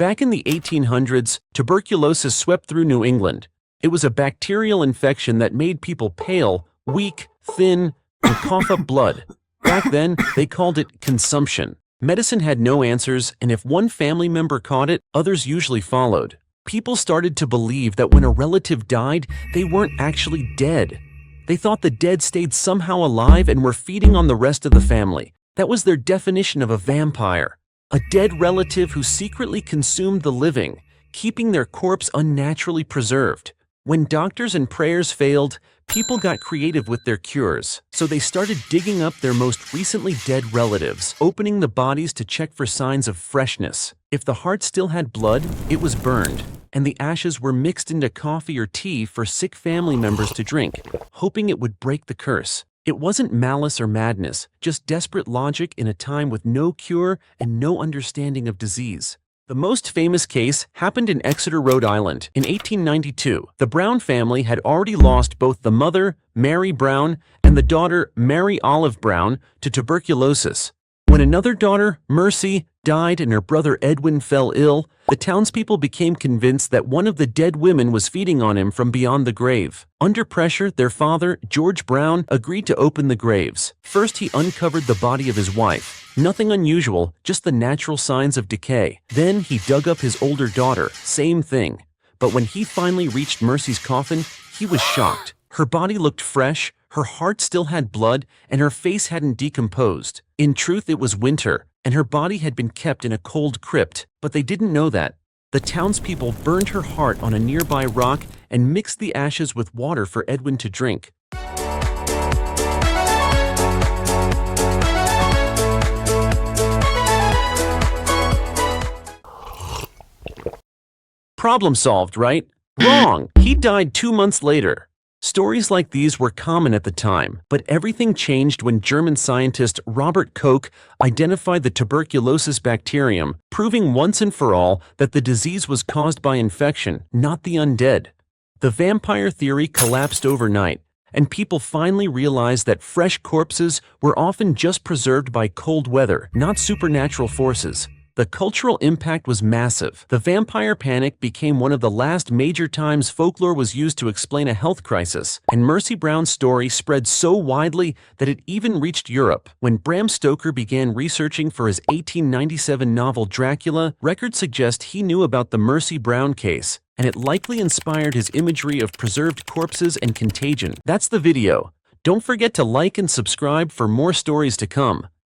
Back in the 1800s, tuberculosis swept through New England. It was a bacterial infection that made people pale, weak, thin, and cough up blood. Back then, they called it consumption. Medicine had no answers, and if one family member caught it, others usually followed. People started to believe that when a relative died, they weren't actually dead. They thought the dead stayed somehow alive and were feeding on the rest of the family. That was their definition of a vampire. A dead relative who secretly consumed the living, keeping their corpse unnaturally preserved. When doctors and prayers failed, people got creative with their cures, so they started digging up their most recently dead relatives, opening the bodies to check for signs of freshness. If the heart still had blood, it was burned, and the ashes were mixed into coffee or tea for sick family members to drink, hoping it would break the curse. It wasn't malice or madness, just desperate logic in a time with no cure and no understanding of disease. The most famous case happened in Exeter, Rhode Island. In 1892, the Brown family had already lost both the mother, Mary Brown, and the daughter, Mary Olive Brown, to tuberculosis. When another daughter, Mercy, died and her brother Edwin fell ill, the townspeople became convinced that one of the dead women was feeding on him from beyond the grave. Under pressure, their father, George Brown, agreed to open the graves. First, he uncovered the body of his wife. Nothing unusual, just the natural signs of decay. Then he dug up his older daughter, same thing. But when he finally reached Mercy's coffin, he was shocked. Her body looked fresh, her heart still had blood, and her face hadn't decomposed. In truth, it was winter, and her body had been kept in a cold crypt, but they didn't know that. The townspeople burned her heart on a nearby rock and mixed the ashes with water for Edwin to drink. Problem solved, right? Wrong! He died 2 months later. Stories like these were common at the time, but everything changed when German scientist Robert Koch identified the tuberculosis bacterium, proving once and for all that the disease was caused by infection, not the undead. The vampire theory collapsed overnight, and people finally realized that fresh corpses were often just preserved by cold weather, not supernatural forces. The cultural impact was massive. The vampire panic became one of the last major times folklore was used to explain a health crisis, and Mercy Brown's story spread so widely that it even reached Europe. When Bram Stoker began researching for his 1897 novel Dracula, records suggest he knew about the Mercy Brown case, and it likely inspired his imagery of preserved corpses and contagion. That's the video. Don't forget to like and subscribe for more stories to come.